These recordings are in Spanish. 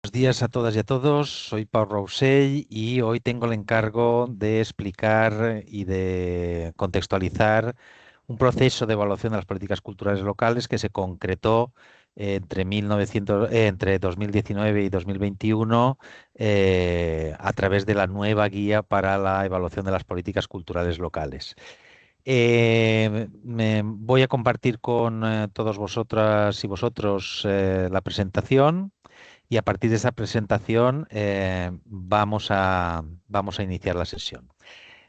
Buenos días a todas y a todos. Soy Pau Rousey y hoy tengo el encargo de explicar y de contextualizar un proceso de evaluación de las políticas culturales locales que se concretó entre 2019 y 2021 a través de la nueva guía para la evaluación de las políticas culturales locales. Me voy a compartir con todos vosotras y vosotros la presentación. Y a partir de esa presentación vamos a iniciar la sesión.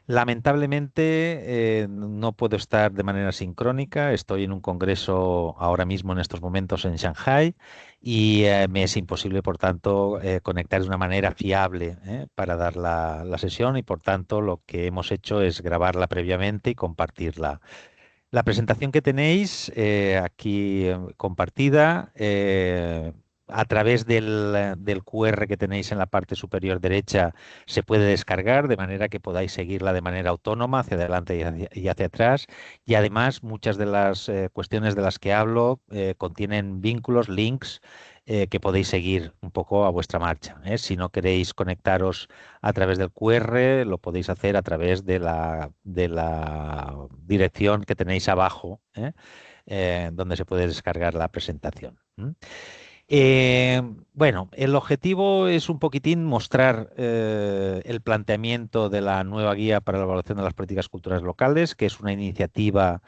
Lamentablemente no puedo estar de manera sincrónica. Estoy en un congreso ahora mismo en estos momentos en Shanghai y me es imposible, por tanto, conectar de una manera fiable para dar la sesión y, por tanto, lo que hemos hecho es grabarla previamente y compartirla. La presentación que tenéis aquí compartida a través del QR que tenéis en la parte superior derecha se puede descargar de manera que podáis seguirla de manera autónoma hacia adelante y hacia atrás. Y además muchas de las cuestiones de las que hablo contienen vínculos, links que podéis seguir un poco a vuestra marcha. Si no queréis conectaros a través del QR, lo podéis hacer a través de la dirección que tenéis abajo, donde se puede descargar la presentación. Bueno, el objetivo es un poquitín mostrar el planteamiento de la nueva guía para la evaluación de las políticas culturales locales, que es una iniciativa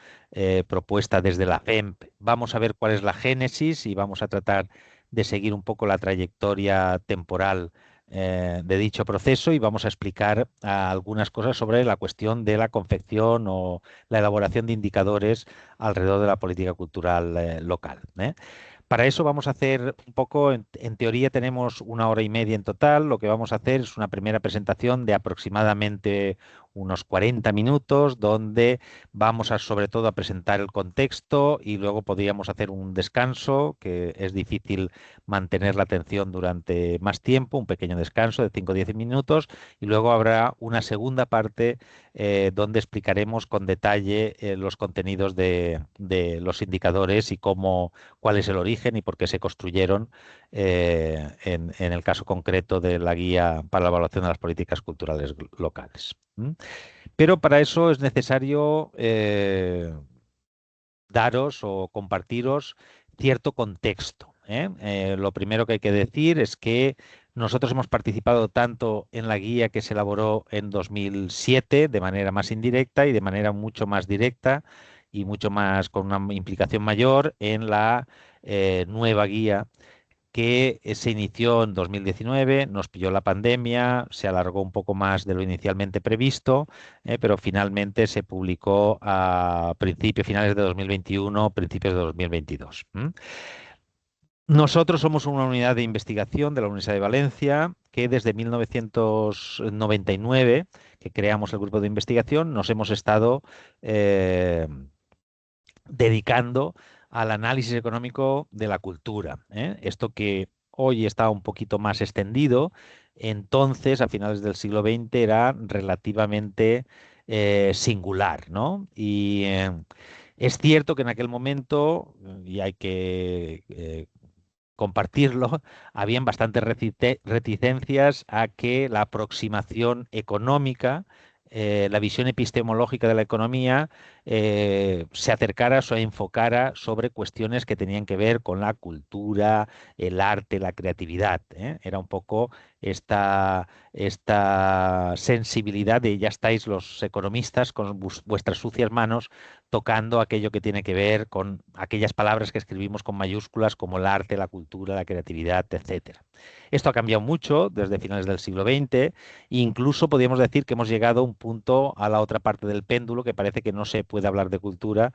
propuesta desde la FEMP. Vamos a ver cuál es la génesis y vamos a tratar de seguir un poco la trayectoria temporal de dicho proceso y vamos a explicar algunas cosas sobre la cuestión de la confección o la elaboración de indicadores alrededor de la política cultural local. Para eso vamos a hacer un poco, en teoría tenemos 1 hora y media en total. Lo que vamos a hacer es una primera presentación de aproximadamente unos 40 minutos, donde vamos a sobre todo a presentar el contexto y luego podríamos hacer un descanso, que es difícil mantener la atención durante más tiempo, un pequeño descanso de 5 o 10 minutos, y luego habrá una segunda parte donde explicaremos con detalle los contenidos de los indicadores y cuál es el origen y por qué se construyeron en el caso concreto de la guía para la evaluación de las políticas culturales locales. Pero para eso es necesario daros o compartiros cierto contexto. Lo primero que hay que decir es que nosotros hemos participado tanto en la guía que se elaboró en 2007 de manera más indirecta y de manera mucho más directa y mucho más con una implicación mayor en la nueva guía que se inició en 2019, nos pilló la pandemia, se alargó un poco más de lo inicialmente previsto, pero finalmente se publicó a finales de 2021, principios de 2022. Nosotros somos una unidad de investigación de la Universidad de Valencia que desde 1999, que creamos el grupo de investigación, nos hemos estado eh, dedicando al análisis económico de la cultura. Esto que hoy está un poquito más extendido, entonces, a finales del siglo XX, era relativamente singular, ¿no? Y es cierto que en aquel momento, y hay que compartirlo, habían bastantes reticencias a que la aproximación económica, la visión epistemológica de la economía, se acercara o se enfocara sobre cuestiones que tenían que ver con la cultura, el arte, la creatividad. Era un poco esta sensibilidad de ya estáis los economistas con vuestras sucias manos tocando aquello que tiene que ver con aquellas palabras que escribimos con mayúsculas como el arte, la cultura, la creatividad, etcétera. Esto ha cambiado mucho desde finales del siglo XX, e incluso podríamos decir que hemos llegado a un punto a la otra parte del péndulo, que parece que no se puede hablar de cultura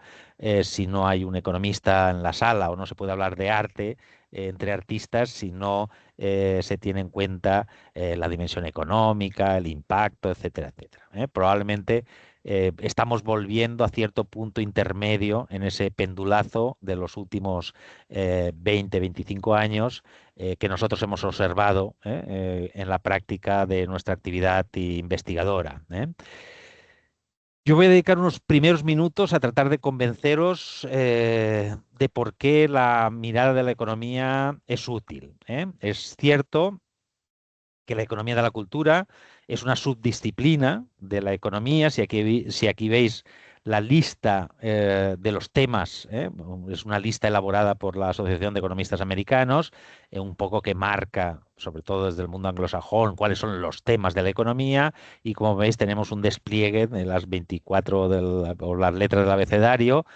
si no hay un economista en la sala, o no se puede hablar de arte entre artistas si no se tiene en cuenta la dimensión económica, el impacto, etcétera, etcétera. Probablemente estamos volviendo a cierto punto intermedio en ese pendulazo de los últimos 20, 25 años que nosotros hemos observado en la práctica de nuestra actividad investigadora. Yo voy a dedicar unos primeros minutos a tratar de convenceros de por qué la mirada de la economía es útil, ¿eh? Es cierto que la economía de la cultura es una subdisciplina de la economía. Si aquí veis la lista de los temas, es una lista elaborada por la Asociación de Economistas Americanos, un poco que marca, sobre todo desde el mundo anglosajón, cuáles son los temas de la economía. Y como veis, tenemos un despliegue de las 24 o las letras del abecedario.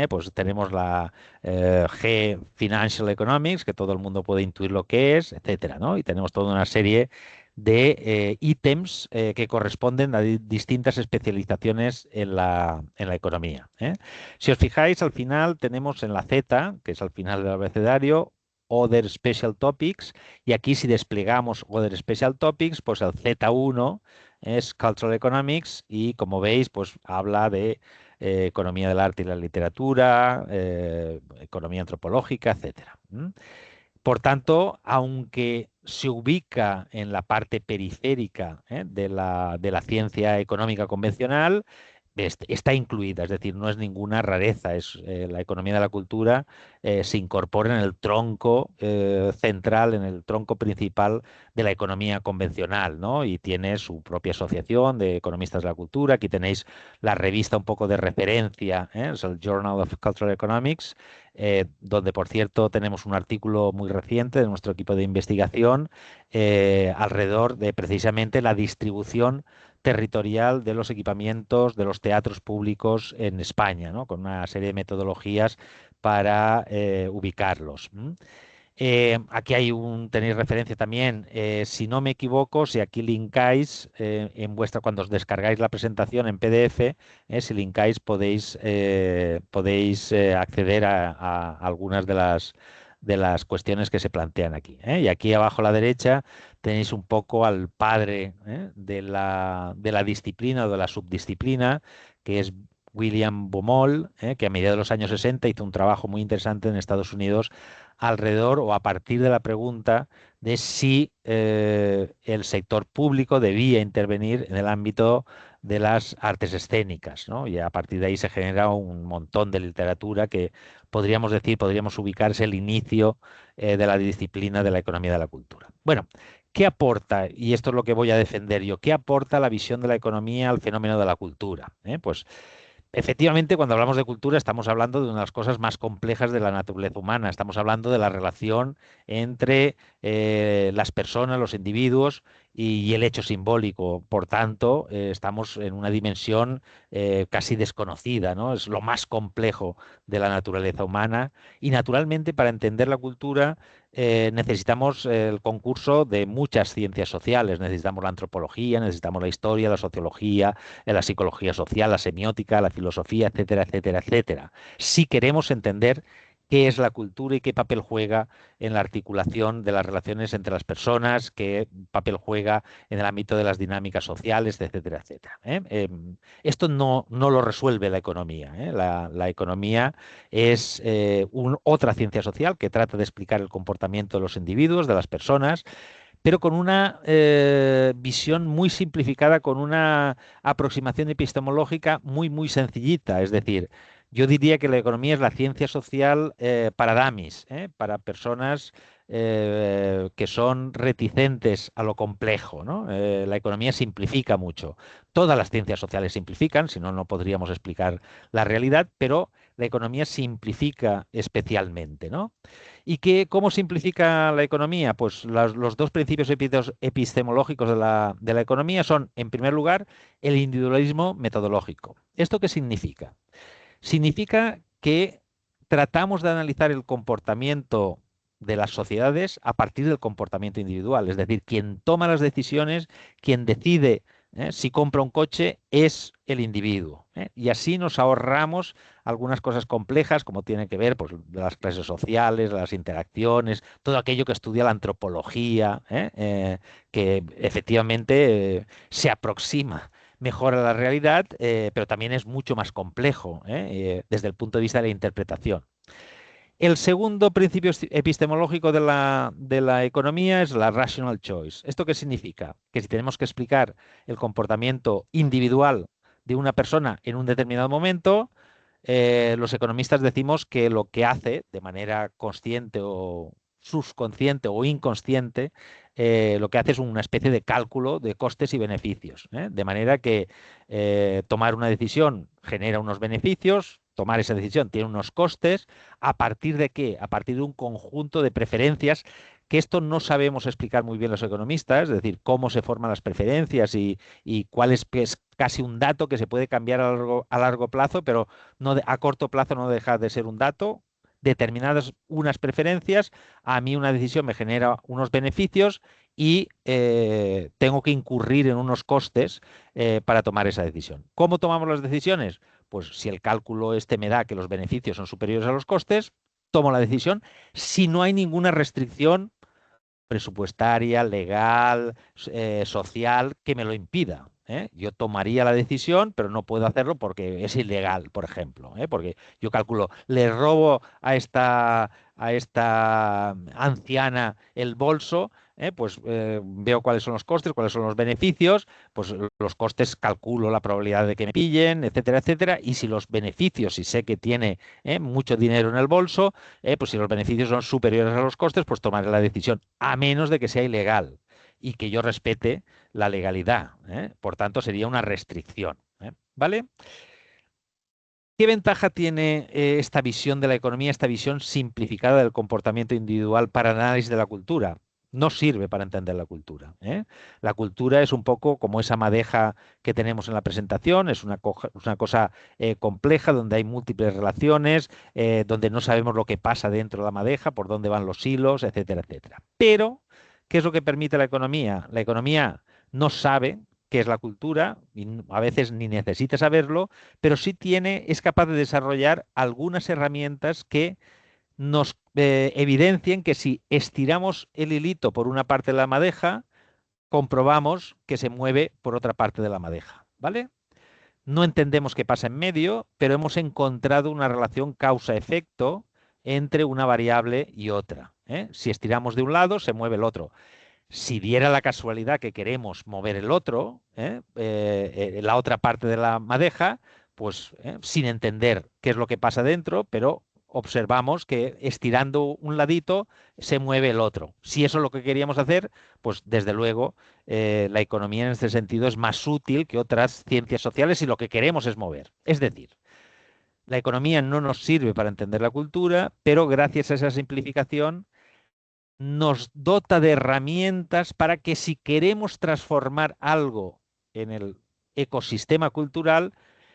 Pues tenemos la G, Financial Economics, que todo el mundo puede intuir lo que es, etcétera, ¿no? Y tenemos toda una serie de ítems que corresponden a distintas especializaciones en la economía, ¿eh? Si os fijáis, al final tenemos en la Z, que es al final del abecedario, Other Special Topics, y aquí si desplegamos Other Special Topics, pues el Z1 es Cultural Economics y como veis, pues habla de economía del arte y la literatura, economía antropológica, etcétera. Por tanto, aunque se ubica en la parte periférica, de la ciencia económica convencional, está incluida, es decir, no es ninguna rareza. La economía de la cultura se incorpora en el tronco central, en el tronco principal de la economía convencional, ¿no? Y tiene su propia asociación de economistas de la cultura. Aquí tenéis la revista un poco de referencia, es el Journal of Cultural Economics, donde, por cierto, tenemos un artículo muy reciente de nuestro equipo de investigación alrededor de precisamente la distribución territorial de los equipamientos de los teatros públicos en España, ¿no? Con una serie de metodologías para ubicarlos. Aquí tenéis referencia también, si no me equivoco, si aquí linkáis cuando os descargáis la presentación en PDF, si linkáis podéis acceder a algunas de las cuestiones que se plantean aquí, ¿eh? Y aquí abajo a la derecha tenéis un poco al padre, de la disciplina o de la subdisciplina, que es William Baumol, que a mediados de los años 60 hizo un trabajo muy interesante en Estados Unidos alrededor o a partir de la pregunta de si el sector público debía intervenir en el ámbito de las artes escénicas, ¿no? Y a partir de ahí se genera un montón de literatura que podríamos ubicarse el inicio de la disciplina de la economía de la cultura. Bueno, ¿qué aporta? Y esto es lo que voy a defender yo. ¿Qué aporta la visión de la economía al fenómeno de la cultura? Pues efectivamente, cuando hablamos de cultura estamos hablando de una de las cosas más complejas de la naturaleza humana. Estamos hablando de la relación entre las personas, los individuos y el hecho simbólico. Por tanto, estamos en una dimensión casi desconocida, ¿no? Es lo más complejo de la naturaleza humana. Y naturalmente, para entender la cultura, necesitamos el concurso de muchas ciencias sociales. Necesitamos la antropología, necesitamos la historia, la sociología, la psicología social, la semiótica, la filosofía, etcétera, etcétera, etcétera. Si queremos entender qué es la cultura y qué papel juega en la articulación de las relaciones entre las personas, qué papel juega en el ámbito de las dinámicas sociales, etcétera, etcétera. Esto no lo resuelve la economía, ¿eh? La economía es otra ciencia social que trata de explicar el comportamiento de los individuos, de las personas, pero con una visión muy simplificada, con una aproximación epistemológica muy, muy sencillita. Es decir, yo diría que la economía es la ciencia social para dummies, para personas que son reticentes a lo complejo, ¿no? La economía simplifica mucho. Todas las ciencias sociales simplifican, si no, no podríamos explicar la realidad, pero la economía simplifica especialmente, ¿no? ¿Cómo simplifica la economía? Pues los dos principios epistemológicos de la economía son, en primer lugar, el individualismo metodológico. ¿Esto qué significa? Significa que tratamos de analizar el comportamiento de las sociedades a partir del comportamiento individual. Es decir, quien toma las decisiones, quien decide si compra un coche, es el individuo. Y así nos ahorramos algunas cosas complejas, como tiene que ver, pues, de las clases sociales, las interacciones, todo aquello que estudia la antropología, que efectivamente se aproxima mejor a la realidad, pero también es mucho más complejo, desde el punto de vista de la interpretación. El segundo principio epistemológico de la economía es la rational choice. ¿Esto qué significa? Que si tenemos que explicar el comportamiento individual de una persona en un determinado momento, los economistas decimos que lo que hace de manera consciente o subconsciente o inconsciente, lo que hace es una especie de cálculo de costes y beneficios, ¿eh? De manera que tomar una decisión genera unos beneficios, tomar esa decisión tiene unos costes. ¿A partir de qué? A partir de un conjunto de preferencias que esto no sabemos explicar muy bien los economistas, es decir, cómo se forman las preferencias y cuál es casi un dato que se puede cambiar a largo plazo, pero no a corto plazo no deja de ser un dato. Determinadas unas preferencias, a mí una decisión me genera unos beneficios y tengo que incurrir en unos costes para tomar esa decisión. ¿Cómo tomamos las decisiones? Pues si el cálculo este me da que los beneficios son superiores a los costes, tomo la decisión si no hay ninguna restricción presupuestaria, legal, social, que me lo impida. ¿Eh? Yo tomaría la decisión, pero no puedo hacerlo porque es ilegal, por ejemplo. ¿Eh? Porque yo calculo, le robo a esta anciana el bolso, pues veo cuáles son los costes, cuáles son los beneficios, pues los costes calculo la probabilidad de que me pillen, etcétera, etcétera. Y si los beneficios, si sé que tiene mucho dinero en el bolso, pues si los beneficios son superiores a los costes, pues tomaré la decisión, a menos de que sea ilegal y que yo respete la legalidad. Por tanto, sería una restricción. ¿Vale? ¿Qué ventaja tiene esta visión de la economía, esta visión simplificada del comportamiento individual para el análisis de la cultura? No sirve para entender la cultura. La cultura es un poco como esa madeja que tenemos en la presentación, es una cosa compleja donde hay múltiples relaciones, donde no sabemos lo que pasa dentro de la madeja, por dónde van los hilos, etcétera, etcétera. Pero, ¿qué es lo que permite la economía? La economía no sabe qué es la cultura y a veces ni necesita saberlo, pero sí es capaz de desarrollar algunas herramientas que nos evidencien que si estiramos el hilito por una parte de la madeja, comprobamos que se mueve por otra parte de la madeja, ¿vale? No entendemos qué pasa en medio, pero hemos encontrado una relación causa-efecto entre una variable y otra. Si estiramos de un lado, se mueve el otro. Si diera la casualidad que queremos mover el otro, la otra parte de la madeja, pues sin entender qué es lo que pasa dentro, pero observamos que estirando un ladito se mueve el otro. Si eso es lo que queríamos hacer, pues desde luego la economía en este sentido es más útil que otras ciencias sociales y lo que queremos es mover. Es decir, la economía no nos sirve para entender la cultura, pero gracias a esa simplificación nos dota de herramientas para que si queremos transformar algo en el ecosistema cultural,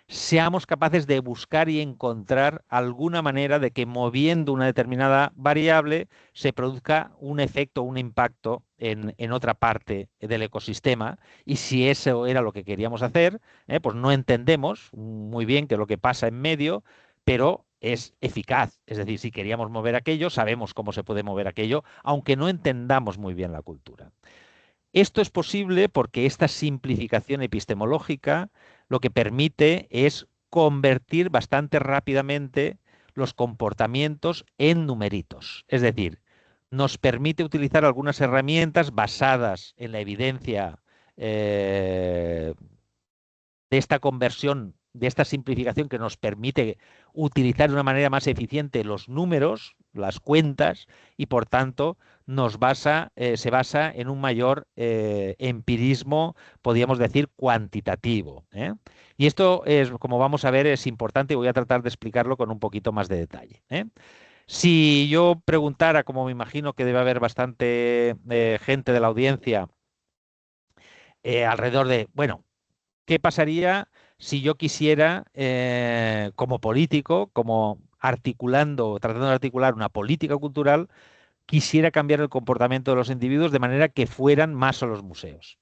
seamos capaces de buscar y encontrar alguna manera de que moviendo una determinada variable se produzca un efecto, un impacto en otra parte del ecosistema. Y si eso era lo que queríamos hacer, pues no entendemos muy bien qué es lo que pasa en medio, pero es eficaz. Es decir, si queríamos mover aquello, sabemos cómo se puede mover aquello, aunque no entendamos muy bien la cultura. Esto es posible porque esta simplificación epistemológica lo que permite es convertir bastante rápidamente los comportamientos en numeritos. Es decir, nos permite utilizar algunas herramientas basadas en la evidencia eh, de esta conversión, de esta simplificación que nos permite utilizar de una manera más eficiente los números, las cuentas, y por tanto se basa en un mayor empirismo, podríamos decir, cuantitativo. Y esto es, como vamos a ver, es importante y voy a tratar de explicarlo con un poquito más de detalle. Si yo preguntara, como me imagino que debe haber bastante gente de la audiencia, alrededor de, bueno, ¿qué pasaría si yo quisiera, como político, como articulando, tratando de articular una política cultural, quisiera cambiar el comportamiento de los individuos de manera que fueran más a los museos?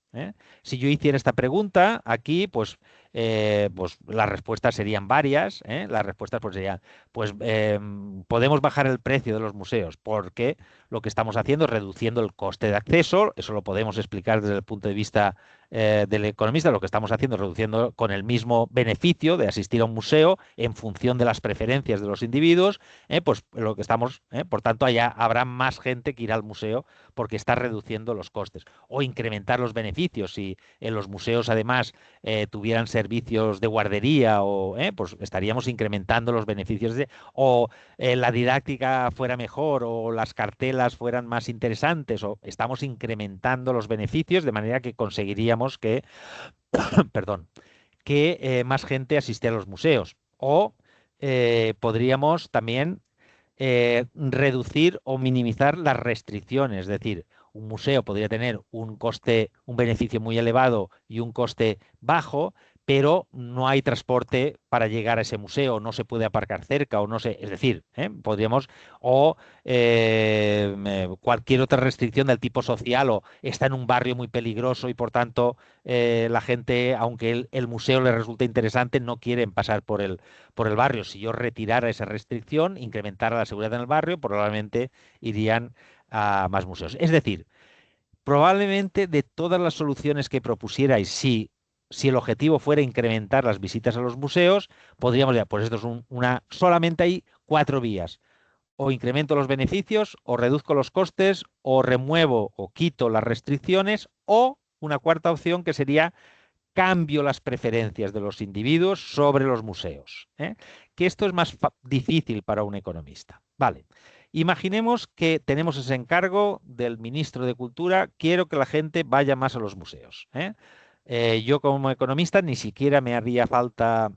Si yo hiciera esta pregunta aquí, pues las respuestas serían varias. Las respuestas pues serían, podemos bajar el precio de los museos porque lo que estamos haciendo es reduciendo el coste de acceso. Eso lo podemos explicar desde el punto de vista del economista, lo que estamos haciendo es reduciendo con el mismo beneficio de asistir a un museo en función de las preferencias de los individuos, pues lo que estamos, por tanto, allá habrá más gente que irá al museo porque está reduciendo los costes. O incrementar los beneficios. Si en los museos, además, tuvieran servicios de guardería, pues estaríamos incrementando los beneficios o la didáctica fuera mejor, o las cartelas fueran más interesantes, o estamos incrementando los beneficios de manera que conseguiríamos que, perdón, que más gente asistiera a los museos. O podríamos también reducir o minimizar las restricciones. Es decir, un museo podría tener un coste, un beneficio muy elevado y un coste bajo, pero no hay transporte para llegar a ese museo, no se puede aparcar cerca, o no sé, es decir, podríamos, o cualquier otra restricción del tipo social, o está en un barrio muy peligroso y por tanto la gente, aunque el museo le resulte interesante, no quieren pasar por el barrio. Si yo retirara esa restricción, incrementara la seguridad en el barrio, probablemente irían a más museos. Es decir, probablemente de todas las soluciones que propusierais, si el objetivo fuera incrementar las visitas a los museos, podríamos decir, pues esto es solamente hay cuatro vías. O incremento los beneficios, o reduzco los costes, o remuevo o quito las restricciones, o una cuarta opción que sería cambio las preferencias de los individuos sobre los museos, ¿eh? Que esto es más difícil para un economista. Vale. Imaginemos que tenemos ese encargo del ministro de Cultura, quiero que la gente vaya más a los museos, ¿eh? Yo como economista ni siquiera me haría falta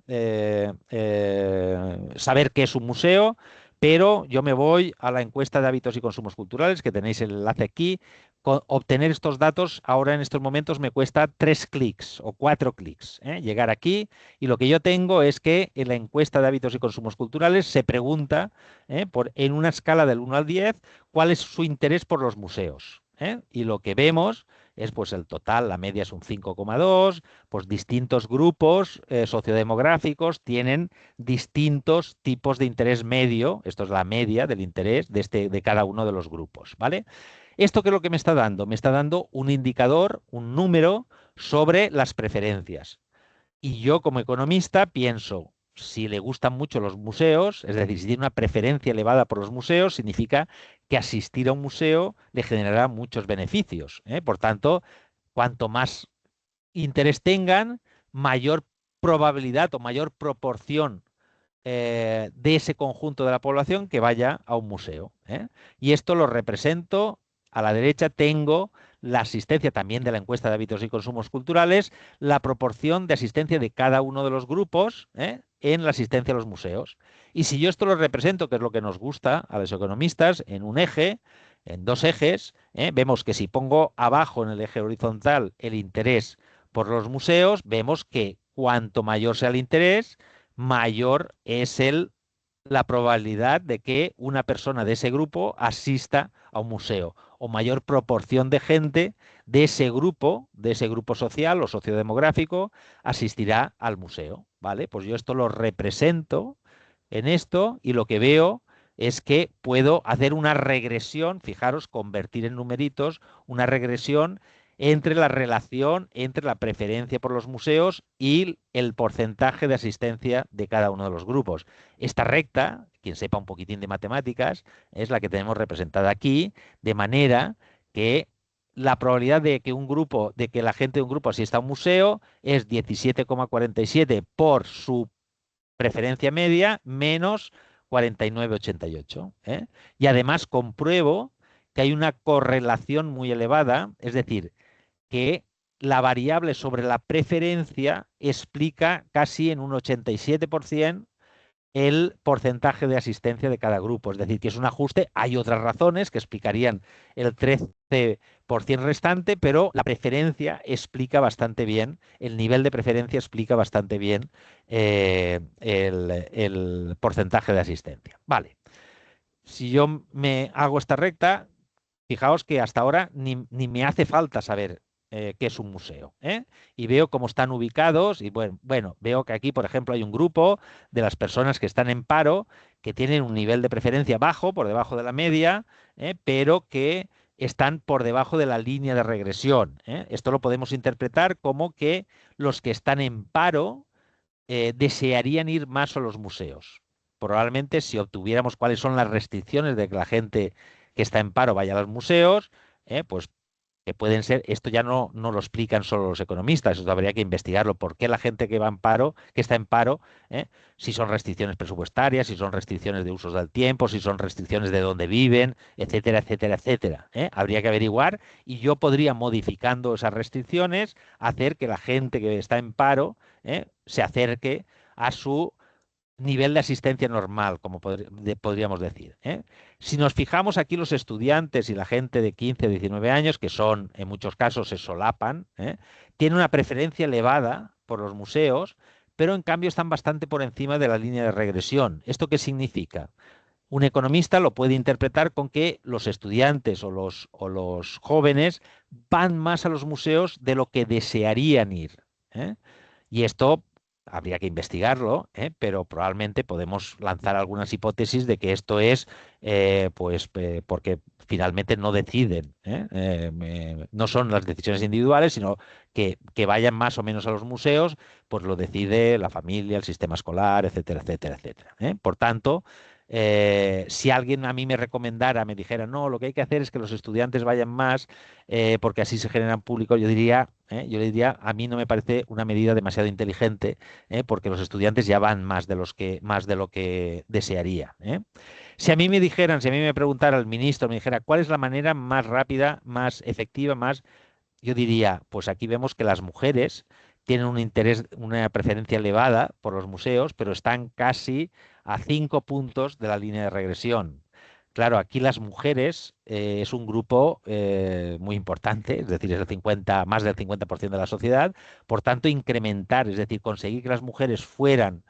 saber qué es un museo, pero yo me voy a la encuesta de hábitos y consumos culturales, que tenéis el enlace aquí. Obtener estos datos ahora en estos momentos me cuesta 3 clics o 4 clics, ¿eh? Llegar aquí, y lo que yo tengo es que en la encuesta de hábitos y consumos culturales se pregunta, en una escala del 1 al 10, cuál es su interés por los museos, ¿eh? Y lo que vemos es pues el total, la media es un 5,2, pues distintos grupos sociodemográficos tienen distintos tipos de interés medio, esto es la media del interés de cada uno de los grupos, ¿vale? ¿Esto qué es lo que me está dando? Me está dando un indicador, un número sobre las preferencias. Y yo como economista pienso, si le gustan mucho los museos, es decir, si tiene una preferencia elevada por los museos, significa que asistir a un museo le generará muchos beneficios, ¿eh? Por tanto, cuanto más interés tengan, mayor probabilidad o mayor proporción de ese conjunto de la población que vaya a un museo, ¿eh? Y esto lo represento. A la derecha tengo la asistencia también de la encuesta de hábitos y consumos culturales, la proporción de asistencia de cada uno de los grupos, en la asistencia a los museos. Y si yo esto lo represento, que es lo que nos gusta a los economistas, en un eje, en dos ejes, vemos que si pongo abajo en el eje horizontal el interés por los museos, vemos que cuanto mayor sea el interés, mayor es la probabilidad de que una persona de ese grupo asista a un museo, o mayor proporción de gente de ese grupo social o sociodemográfico, asistirá al museo, ¿vale? Pues yo esto lo represento en esto, y lo que veo es que puedo hacer una regresión, fijaros, convertir en numeritos, una regresión entre la relación entre la preferencia por los museos y el porcentaje de asistencia de cada uno de los grupos. Esta recta, quien sepa un poquitín de matemáticas, es la que tenemos representada aquí, de manera que la probabilidad de que de que la gente de un grupo asista a un museo es 17,47 por su preferencia media menos 49,88, ¿eh? Y además compruebo que hay una correlación muy elevada, es decir, que la variable sobre la preferencia explica casi en un 87% el porcentaje de asistencia de cada grupo. Es decir, que es un ajuste. Hay otras razones que explicarían el 13% restante, pero la preferencia explica bastante bien, el nivel de preferencia explica bastante bien el porcentaje de asistencia. Vale. Si yo me hago esta recta, fijaos que hasta ahora ni me hace falta saber qué es un museo, ¿eh? Y veo cómo están ubicados y bueno, veo que aquí, por ejemplo, hay un grupo de las personas que están en paro, que tienen un nivel de preferencia bajo, por debajo de la media, pero que están por debajo de la línea de regresión. Esto lo podemos interpretar como que los que están en paro desearían ir más a los museos. Probablemente si obtuviéramos cuáles son las restricciones de que la gente que está en paro vaya a los museos, pues que pueden ser, esto ya no lo explican solo los economistas, esto habría que investigarlo, por qué la gente que va en paro, que está en paro, si son restricciones presupuestarias, si son restricciones de usos del tiempo, si son restricciones de dónde viven, etcétera, etcétera, etcétera. Habría que averiguar y yo podría, modificando esas restricciones, hacer que la gente que está en paro se acerque a su nivel de asistencia normal, como podríamos decir. Si nos fijamos aquí, los estudiantes y la gente de 15 o 19 años, que son, en muchos casos, se solapan, tienen una preferencia elevada por los museos, pero en cambio están bastante por encima de la línea de regresión. ¿Esto qué significa? Un economista lo puede interpretar con que los estudiantes o los jóvenes van más a los museos de lo que desearían ir. ¿eh? Y esto habría que investigarlo, pero probablemente podemos lanzar algunas hipótesis de que esto es porque finalmente no deciden, no son las decisiones individuales, sino que vayan más o menos a los museos, pues lo decide la familia, el sistema escolar, etcétera, etcétera, etcétera. Por tanto, si alguien a mí me recomendara, me dijera, no, lo que hay que hacer es que los estudiantes vayan más, porque así se generan público, yo le diría, a mí no me parece una medida demasiado inteligente, porque los estudiantes ya van más de lo que desearía. Si a mí me dijeran, si a mí me preguntara el ministro, me dijera, ¿cuál es la manera más rápida, más efectiva, más yo diría, pues aquí vemos que las mujeres tienen un interés, una preferencia elevada por los museos, pero están casi a 5 puntos de la línea de regresión. Claro, aquí las mujeres es un grupo muy importante, es decir, es el 50, más del 50% de la sociedad. Por tanto, incrementar, es decir, conseguir que las mujeres fueran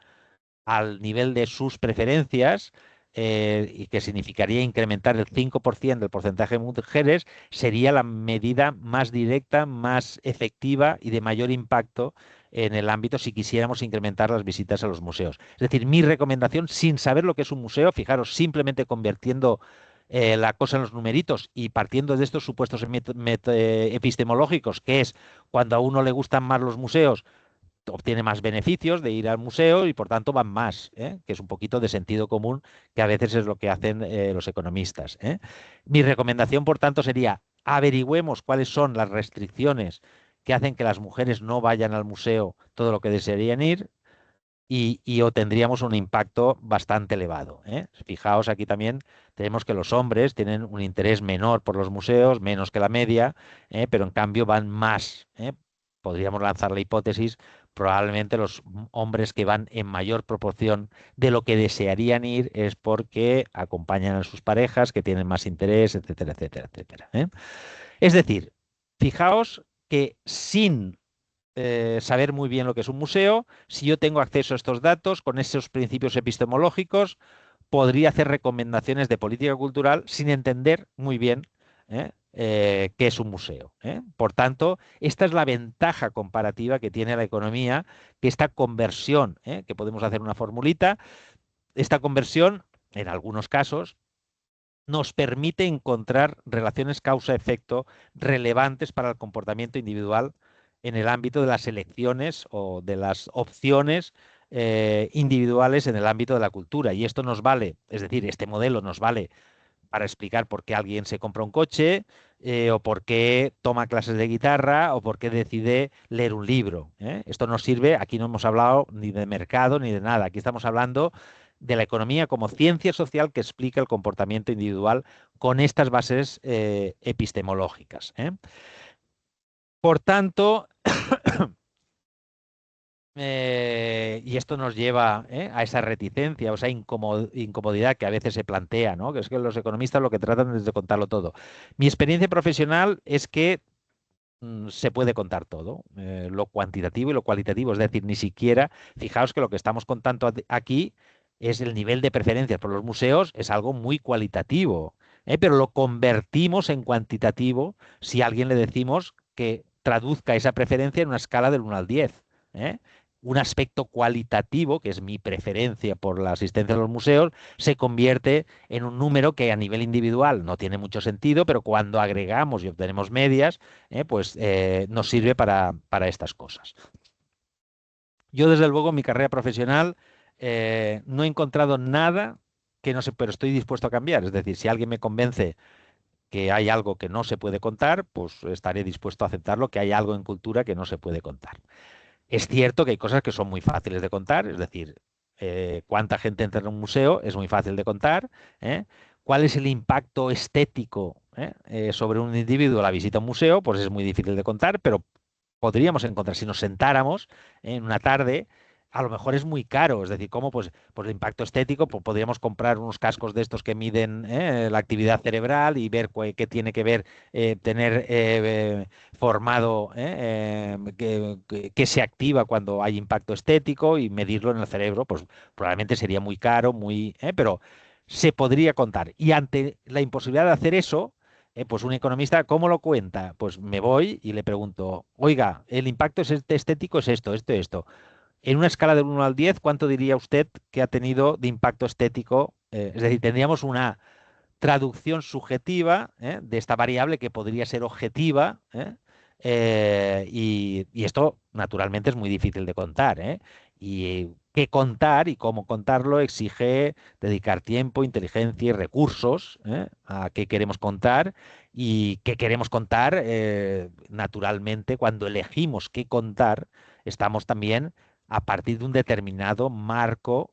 al nivel de sus preferencias, y que significaría incrementar el 5% del porcentaje de mujeres, sería la medida más directa, más efectiva y de mayor impacto en el ámbito si quisiéramos incrementar las visitas a los museos. Es decir, mi recomendación, sin saber lo que es un museo, fijaros, simplemente convirtiendo la cosa en los numeritos y partiendo de estos supuestos epistemológicos, que es cuando a uno le gustan más los museos, obtiene más beneficios de ir al museo y por tanto van más, que es un poquito de sentido común, que a veces es lo que hacen los economistas. Mi recomendación, por tanto, sería averigüemos cuáles son las restricciones que hacen que las mujeres no vayan al museo todo lo que desearían ir y obtendríamos un impacto bastante elevado. Fijaos, aquí también tenemos que los hombres tienen un interés menor por los museos, menos que la media, pero en cambio van más. Podríamos lanzar la hipótesis, probablemente los hombres que van en mayor proporción de lo que desearían ir es porque acompañan a sus parejas, que tienen más interés, etcétera, etcétera, etcétera. Es decir, fijaos que sin saber muy bien lo que es un museo, si yo tengo acceso a estos datos, con esos principios epistemológicos, podría hacer recomendaciones de política cultural sin entender muy bien qué es un museo. Por tanto, esta es la ventaja comparativa que tiene la economía, que esta conversión, que podemos hacer una formulita, esta conversión, en algunos casos, nos permite encontrar relaciones causa-efecto relevantes para el comportamiento individual en el ámbito de las elecciones o de las opciones individuales en el ámbito de la cultura. Y esto nos vale, es decir, este modelo nos vale para explicar por qué alguien se compra un coche, o por qué toma clases de guitarra, o por qué decide leer un libro. Esto nos sirve, aquí no hemos hablado ni de mercado ni de nada, aquí estamos hablando de la economía como ciencia social que explica el comportamiento individual con estas bases epistemológicas. Por tanto, y esto nos lleva a esa reticencia o esa incomodidad que a veces se plantea, ¿no? Que es que los economistas lo que tratan es de contarlo todo. Mi experiencia profesional es que se puede contar todo, lo cuantitativo y lo cualitativo, es decir, ni siquiera, fijaos que lo que estamos contando aquí es el nivel de preferencias por los museos, es algo muy cualitativo, pero lo convertimos en cuantitativo si a alguien le decimos que traduzca esa preferencia en una escala del 1 al 10. ¿eh? un aspecto cualitativo, que es mi preferencia por la asistencia a los museos, se convierte en un número que a nivel individual no tiene mucho sentido, pero cuando agregamos y obtenemos medias, pues nos sirve para estas cosas. Yo, desde luego, en mi carrera profesional no he encontrado nada que no sé, pero estoy dispuesto a cambiar. Es decir, si alguien me convence que hay algo que no se puede contar, pues estaré dispuesto a aceptarlo, que hay algo en cultura que no se puede contar. Es cierto que hay cosas que son muy fáciles de contar, es decir, cuánta gente entra en un museo es muy fácil de contar, ¿eh? ¿Cuál es el impacto estético, sobre un individuo la visita a un museo? Pues es muy difícil de contar, pero podríamos encontrar, si nos sentáramos en una tarde, a lo mejor es muy caro, es decir, ¿cómo? Pues el impacto estético, pues podríamos comprar unos cascos de estos que miden la actividad cerebral y ver qué tiene que ver tener formado que se activa cuando hay impacto estético y medirlo en el cerebro, pues probablemente sería muy caro, pero se podría contar. Y ante la imposibilidad de hacer eso, pues un economista, ¿cómo lo cuenta? Pues me voy y le pregunto, oiga, el impacto estético es esto, esto, esto. En una escala del 1 al 10, ¿cuánto diría usted que ha tenido de impacto estético? Es decir, tendríamos una traducción subjetiva de esta variable que podría ser objetiva, y esto naturalmente es muy difícil de contar, y qué contar y cómo contarlo exige dedicar tiempo, inteligencia y recursos, a qué queremos contar y qué queremos contar. Naturalmente, cuando elegimos qué contar, estamos también a partir de un determinado marco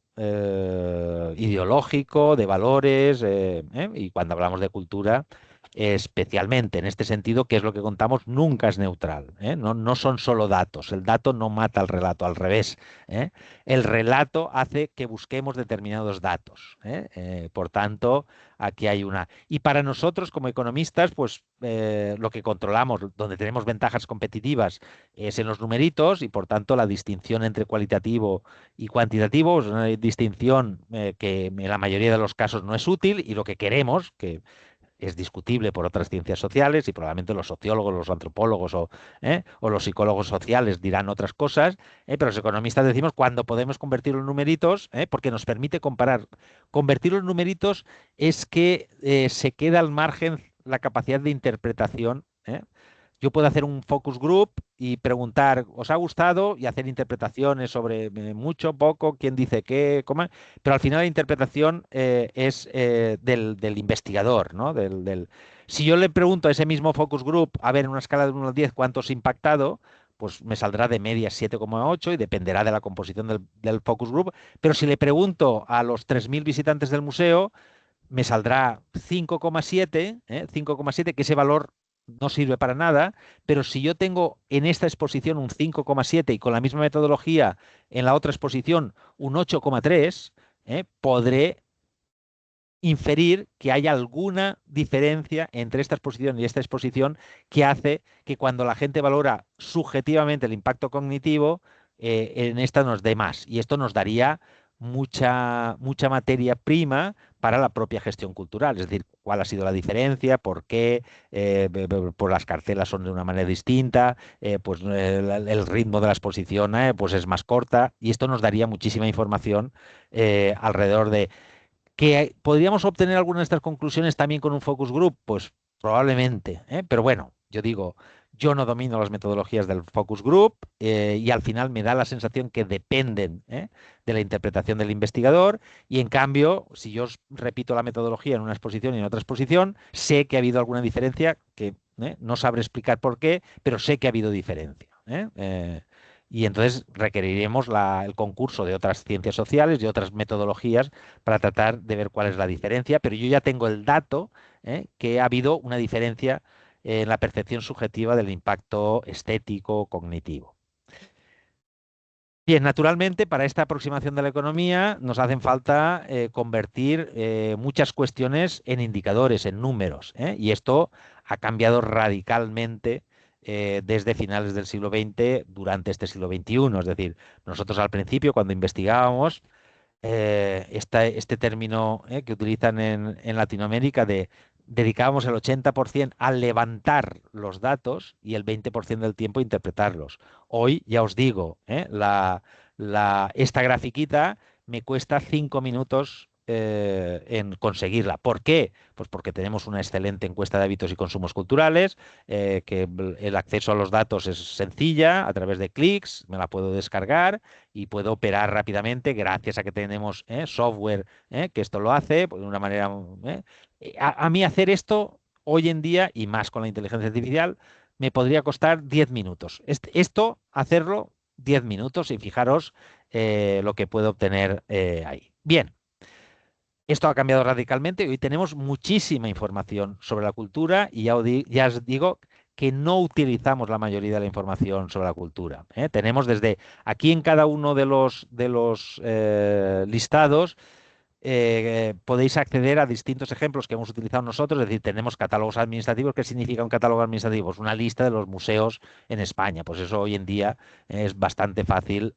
ideológico, de valores, y cuando hablamos de cultura, especialmente en este sentido, que es lo que contamos, nunca es neutral, ¿eh? No, no son solo datos, el dato no mata al relato, al revés, ¿eh? El relato hace que busquemos determinados datos, ¿eh? Por tanto, aquí hay una... Y para nosotros como economistas, pues lo que controlamos, donde tenemos ventajas competitivas, es en los numeritos y por tanto la distinción entre cualitativo y cuantitativo es una distinción que en la mayoría de los casos no es útil, y lo que queremos, que es discutible por otras ciencias sociales y probablemente los sociólogos, los antropólogos o los psicólogos sociales dirán otras cosas, pero los economistas decimos cuando podemos convertirlo en numeritos, porque nos permite comparar. Convertirlo en numeritos es que se queda al margen la capacidad de interpretación. Yo puedo hacer un focus group y preguntar, ¿os ha gustado? Y hacer interpretaciones sobre mucho, poco, quién dice qué, cómo, pero al final la interpretación es del investigador, ¿no? Si yo le pregunto a ese mismo focus group, a ver, en una escala de 1 al 10, ¿cuántos ha impactado? Pues me saldrá de media 7,8 y dependerá de la composición del focus group. Pero si le pregunto a los 3.000 visitantes del museo, me saldrá 5,7, 5,7, que ese valor no sirve para nada, pero si yo tengo en esta exposición un 5,7 y con la misma metodología en la otra exposición un 8,3, podré inferir que hay alguna diferencia entre esta exposición y esta exposición que hace que cuando la gente valora subjetivamente el impacto cognitivo, en esta nos dé más. Y esto nos daría mucha materia prima para la propia gestión cultural, es decir, cuál ha sido la diferencia, por qué, por las cartelas son de una manera distinta, pues el ritmo de la exposición pues es más corta, y esto nos daría muchísima información alrededor de que podríamos obtener algunas de estas conclusiones también con un focus group, pues probablemente, pero bueno, yo digo, yo no domino las metodologías del focus group, y al final me da la sensación que dependen de la interpretación del investigador, y en cambio, si yo repito la metodología en una exposición y en otra exposición, sé que ha habido alguna diferencia que no sabré explicar por qué, pero sé que ha habido diferencia. Y entonces requeriremos el concurso de otras ciencias sociales y otras metodologías para tratar de ver cuál es la diferencia, pero yo ya tengo el dato, que ha habido una diferencia en la percepción subjetiva del impacto estético cognitivo. Bien, naturalmente, para esta aproximación de la economía nos hacen falta convertir muchas cuestiones en indicadores, en números, y esto ha cambiado radicalmente desde finales del siglo XX durante este siglo XXI. Es decir, nosotros al principio, cuando investigábamos, este término que utilizan en Latinoamérica de dedicábamos el 80% a levantar los datos y el 20% del tiempo a interpretarlos. Hoy, ya os digo, esta grafiquita me cuesta 5 minutos en conseguirla. ¿Por qué? Pues porque tenemos una excelente encuesta de hábitos y consumos culturales, que el acceso a los datos es sencilla, a través de clics, me la puedo descargar y puedo operar rápidamente gracias a que tenemos software que esto lo hace pues, de una manera... a mí hacer esto hoy en día, y más con la inteligencia artificial, me podría costar 10 minutos. Esto, hacerlo 10 minutos y fijaros lo que puedo obtener ahí. Bien, esto ha cambiado radicalmente y hoy tenemos muchísima información sobre la cultura y ya os digo que no utilizamos la mayoría de la información sobre la cultura. Tenemos desde aquí en cada uno de los listados podéis acceder a distintos ejemplos que hemos utilizado nosotros, es decir, tenemos catálogos administrativos. ¿Qué significa un catálogo administrativo? Es una lista de los museos en España, pues eso hoy en día es bastante fácil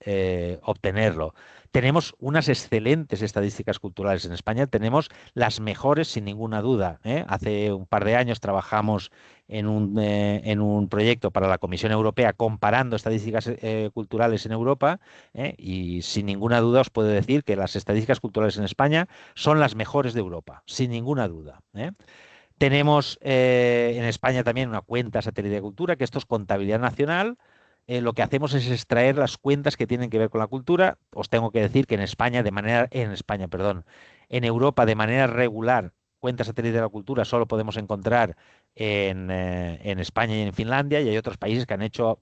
obtenerlo. Tenemos unas excelentes estadísticas culturales en España, tenemos las mejores sin ninguna duda. Hace un par de años trabajamos en un proyecto para la Comisión Europea comparando estadísticas culturales en Europa, y sin ninguna duda os puedo decir que las estadísticas culturales en España son las mejores de Europa, sin ninguna duda. Tenemos en España también una cuenta satélite de cultura, que esto es contabilidad nacional. Lo que hacemos es extraer las cuentas que tienen que ver con la cultura. Os tengo que decir que perdón, en Europa de manera regular, cuentas satélite de la cultura solo podemos encontrar en España y en Finlandia, y hay otros países que han hecho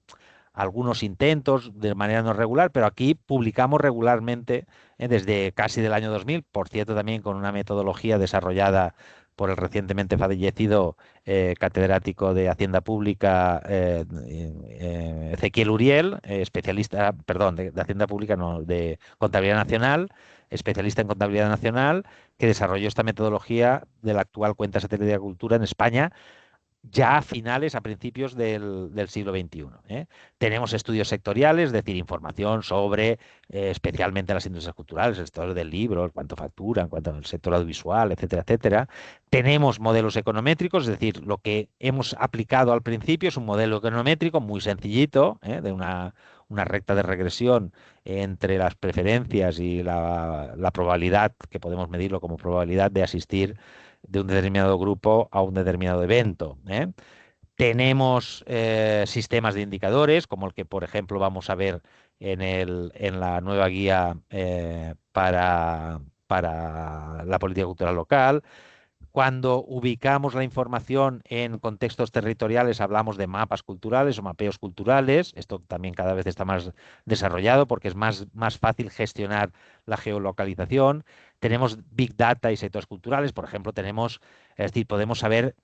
algunos intentos de manera no regular, pero aquí publicamos regularmente desde casi del año 2000, por cierto, también con una metodología desarrollada por el recientemente fallecido catedrático de Hacienda Pública Ezequiel Uriel, especialista, perdón, de Hacienda Pública, no, de Contabilidad Nacional, especialista en Contabilidad Nacional, que desarrolló esta metodología de la actual cuenta satélite de cultura en España ya a principios del siglo XXI. Tenemos estudios sectoriales, es decir, información sobre especialmente las industrias culturales, el sector del libro, cuánto facturan, cuánto el sector audiovisual, etcétera, etcétera. Tenemos modelos econométricos, es decir, lo que hemos aplicado al principio es un modelo econométrico muy sencillito, de una recta de regresión entre las preferencias y la probabilidad, que podemos medirlo como probabilidad de asistir de un determinado grupo a un determinado evento. Tenemos sistemas de indicadores, como el que, por ejemplo, vamos a ver en la nueva guía para la política cultural local. Cuando ubicamos la información en contextos territoriales, hablamos de mapas culturales o mapeos culturales. Esto también cada vez está más desarrollado porque es más fácil gestionar la geolocalización. Tenemos Big Data y sectores culturales. Por ejemplo, es decir, podemos saber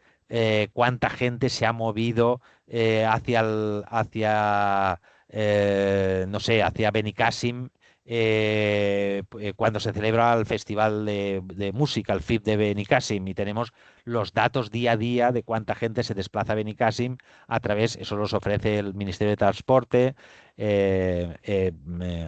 cuánta gente se ha movido no sé, hacia Benicàssim cuando se celebra el festival de música, el FIP de Benicàssim, y tenemos los datos día a día de cuánta gente se desplaza a Benicàssim eso los ofrece el Ministerio de Transporte,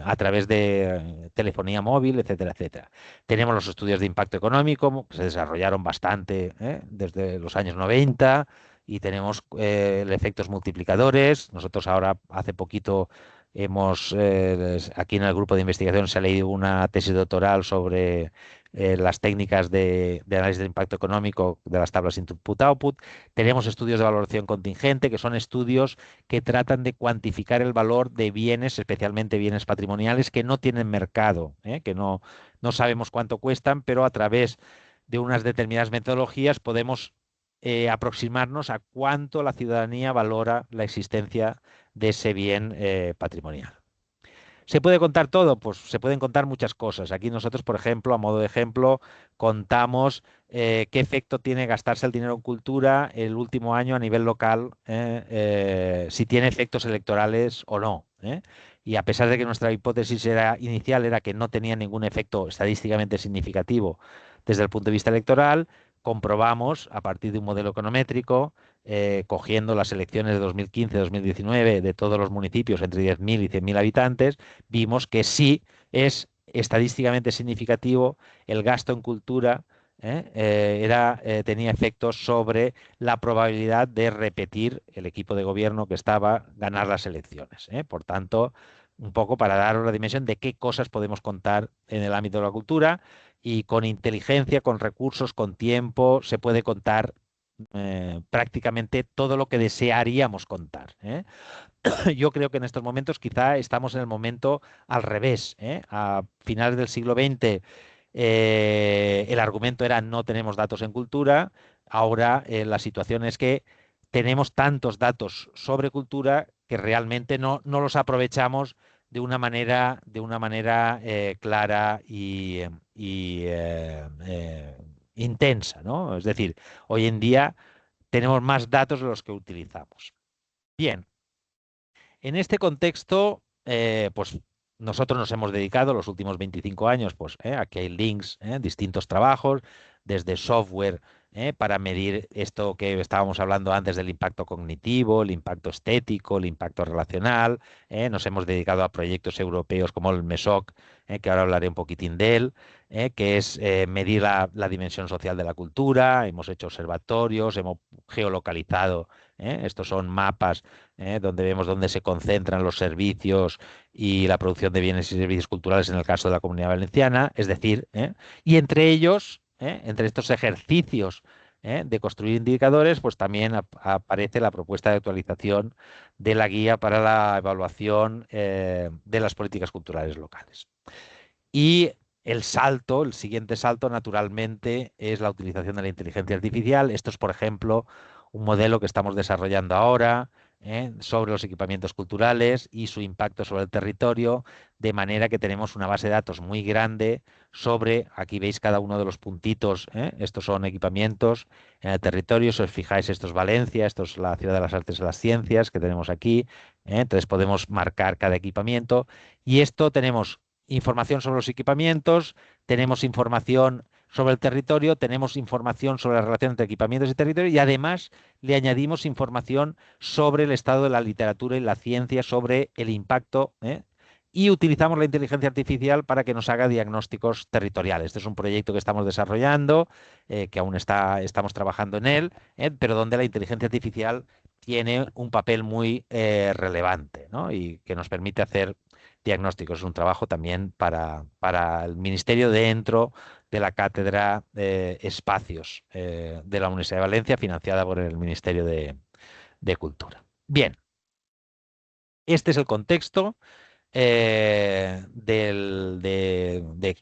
a través de telefonía móvil, etcétera, etcétera. Tenemos los estudios de impacto económico, que se desarrollaron bastante desde los años 90, y tenemos efectos multiplicadores. Nosotros ahora, hace poquito, aquí en el grupo de investigación se ha leído una tesis doctoral sobre las técnicas de análisis de impacto económico de las tablas input-output. Tenemos estudios de valoración contingente, que son estudios que tratan de cuantificar el valor de bienes, especialmente bienes patrimoniales, que no tienen mercado, que no sabemos cuánto cuestan, pero a través de unas determinadas metodologías podemos aproximarnos a cuánto la ciudadanía valora la existencia de ese bien patrimonial. ¿Se puede contar todo? Pues se pueden contar muchas cosas. Aquí nosotros, por ejemplo, a modo de ejemplo, contamos qué efecto tiene gastarse el dinero en cultura el último año a nivel local, si tiene efectos electorales o no. Y a pesar de que nuestra hipótesis inicial era que no tenía ningún efecto estadísticamente significativo desde el punto de vista electoral, comprobamos a partir de un modelo econométrico, cogiendo las elecciones de 2015-2019 de todos los municipios entre 10.000 y 100.000 habitantes, vimos que sí es estadísticamente significativo el gasto en cultura tenía efectos sobre la probabilidad de repetir el equipo de gobierno que estaba, ganar las elecciones. Por tanto, un poco para daros la dimensión de qué cosas podemos contar en el ámbito de la cultura y con inteligencia, con recursos, con tiempo, se puede contar prácticamente todo lo que desearíamos contar. Yo creo que en estos momentos quizá estamos en el momento al revés. A finales del siglo XX el argumento era no tenemos datos en cultura. Ahora la situación es que tenemos tantos datos sobre cultura que realmente no los aprovechamos de una manera clara y intensa, ¿no? Es decir, hoy en día tenemos más datos de los que utilizamos. Bien, en este contexto, pues nosotros nos hemos dedicado los últimos 25 años, pues, a que hay links, distintos trabajos, desde software, para medir esto que estábamos hablando antes del impacto cognitivo, el impacto estético, el impacto relacional. Nos hemos dedicado a proyectos europeos como el MESOC, que ahora hablaré un poquitín de él, que es medir la dimensión social de la cultura. Hemos hecho observatorios, hemos geolocalizado. Estos son mapas donde vemos dónde se concentran los servicios y la producción de bienes y servicios culturales en el caso de la Comunidad Valenciana, es decir, y entre ellos, entre estos ejercicios de construir indicadores, pues también aparece la propuesta de actualización de la guía para la evaluación de las políticas culturales locales. Y el siguiente salto, naturalmente, es la utilización de la inteligencia artificial. Esto es, por ejemplo, un modelo que estamos desarrollando ahora sobre los equipamientos culturales y su impacto sobre el territorio, de manera que tenemos una base de datos muy grande sobre, aquí veis cada uno de los puntitos, estos son equipamientos en el territorio, si os fijáis, esto es Valencia, esto es la Ciudad de las Artes y las Ciencias que tenemos aquí, entonces podemos marcar cada equipamiento y esto tenemos información sobre los equipamientos, tenemos información sobre el territorio, tenemos información sobre la relación entre equipamientos y territorio y además le añadimos información sobre el estado de la literatura y la ciencia, sobre el impacto, y utilizamos la inteligencia artificial para que nos haga diagnósticos territoriales. Este es un proyecto que estamos desarrollando, que aún estamos trabajando en él, pero donde la inteligencia artificial tiene un papel muy relevante, ¿no? Y que nos permite hacer diagnósticos. Es un trabajo también para el Ministerio dentro de la Cátedra Espacios de la Universidad de Valencia, financiada por el Ministerio de Cultura. Bien, este es el contexto de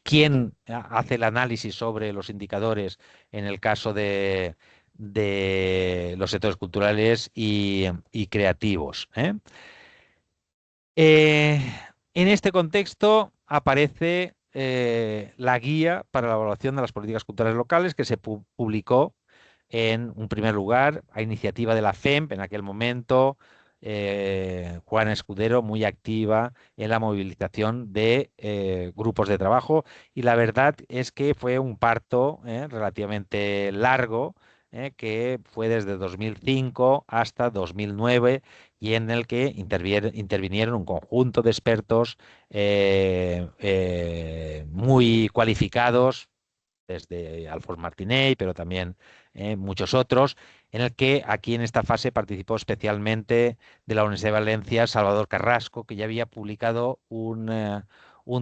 quién hace el análisis sobre los indicadores en el caso de los sectores culturales y creativos. Eh, en este contexto aparece la guía para la evaluación de las políticas culturales locales que se publicó en un primer lugar a iniciativa de la FEMP en aquel momento. Juana Escudero muy activa en la movilización de grupos de trabajo y la verdad es que fue un parto relativamente largo, que fue desde 2005 hasta 2009 y en el que intervinieron un conjunto de expertos muy cualificados, desde Alfons Martinell, pero también muchos otros, en el que aquí en esta fase participó especialmente de la Universidad de Valencia Salvador Carrasco, que ya había publicado un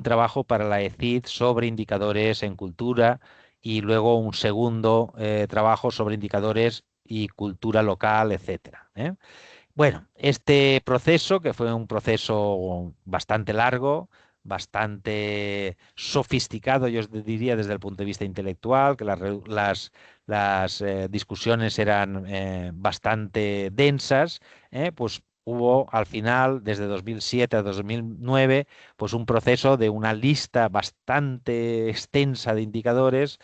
trabajo para la ECID sobre indicadores en cultura y luego un segundo trabajo sobre indicadores y cultura local, etcétera. Bueno, este proceso, que fue un proceso bastante largo, bastante sofisticado, yo os diría desde el punto de vista intelectual, que las discusiones eran bastante densas, pues hubo al final, desde 2007 a 2009, pues un proceso de una lista bastante extensa de indicadores,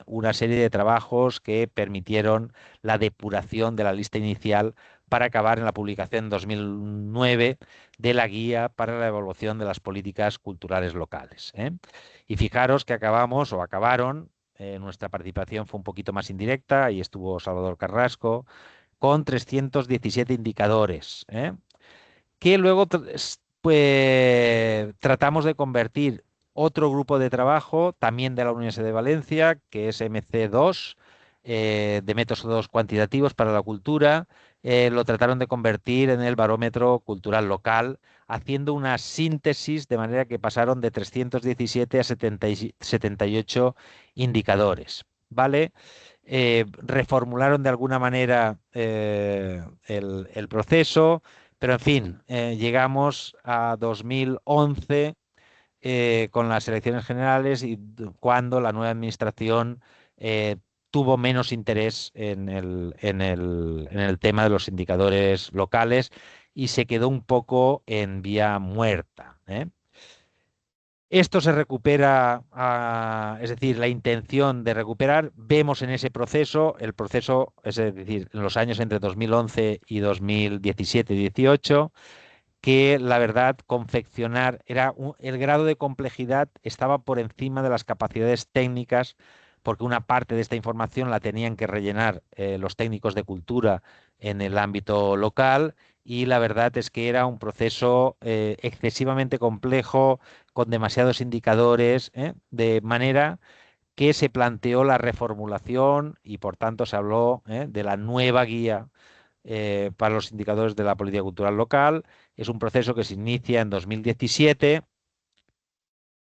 una serie de trabajos que permitieron la depuración de la lista inicial para acabar en la publicación en 2009 de la Guía para la Evaluación de las Políticas Culturales Locales. Y fijaros que acabamos o acabaron, nuestra participación fue un poquito más indirecta, y estuvo Salvador Carrasco, con 317 indicadores, que luego pues, tratamos de convertir otro grupo de trabajo, también de la Universidad de Valencia, que es MC2, de métodos cuantitativos para la cultura. Lo trataron de convertir en el barómetro cultural local, haciendo una síntesis de manera que pasaron de 317 a 78 indicadores. ¿Vale? Reformularon de alguna manera el proceso, pero en fin, llegamos a 2011 con las elecciones generales y cuando la nueva administración tuvo menos interés en el tema de los indicadores locales y se quedó un poco en vía muerta, ¿eh? Esto se recupera, es decir, la intención de recuperar, vemos en ese proceso, el proceso, es decir, en los años entre 2011 y 2017 y 18, que la verdad confeccionar el grado de complejidad estaba por encima de las capacidades técnicas, porque una parte de esta información la tenían que rellenar los técnicos de cultura en el ámbito local, y la verdad es que era un proceso excesivamente complejo, con demasiados indicadores, de manera que se planteó la reformulación y por tanto se habló de la nueva guía para los indicadores de la política cultural local. Es un proceso que se inicia en 2017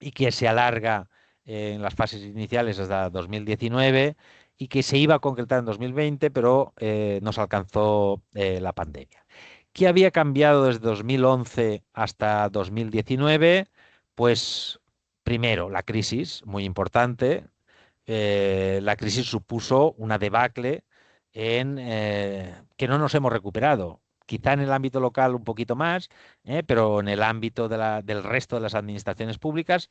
y que se alarga en las fases iniciales hasta 2019 y que se iba a concretar en 2020, pero nos alcanzó la pandemia. ¿Qué había cambiado desde 2011 hasta 2019? Pues primero, la crisis, muy importante. La crisis supuso una debacle que no nos hemos recuperado. Quizá en el ámbito local un poquito más, pero en el ámbito del resto de las administraciones públicas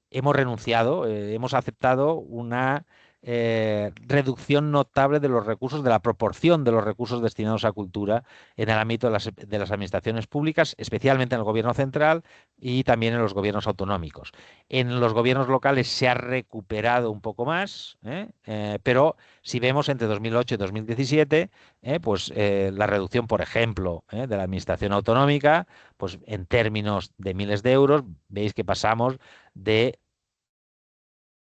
hemos renunciado, hemos aceptado una reducción notable de los recursos, de la proporción de los recursos destinados a cultura en el ámbito de las administraciones públicas, especialmente en el gobierno central y también en los gobiernos autonómicos. En los gobiernos locales se ha recuperado un poco más, pero si vemos entre 2008 y 2017, pues la reducción, por ejemplo, de la administración autonómica, pues en términos de miles de euros, veis que pasamos de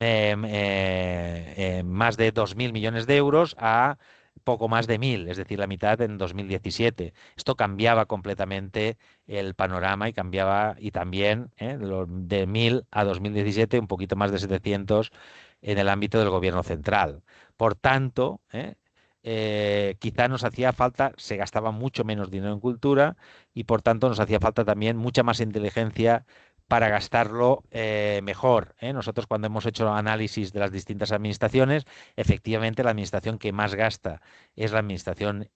más de 2.000 millones de euros a poco más de 1.000, es decir, la mitad en 2017. Esto cambiaba completamente el panorama y cambiaba, y también de 1.000 a 2017, un poquito más de 700 en el ámbito del gobierno central. Por tanto, quizá nos hacía falta, se gastaba mucho menos dinero en cultura y por tanto nos hacía falta también mucha más inteligencia para gastarlo mejor, ¿eh? Nosotros cuando hemos hecho análisis de las distintas administraciones, efectivamente la administración que más gasta es la administración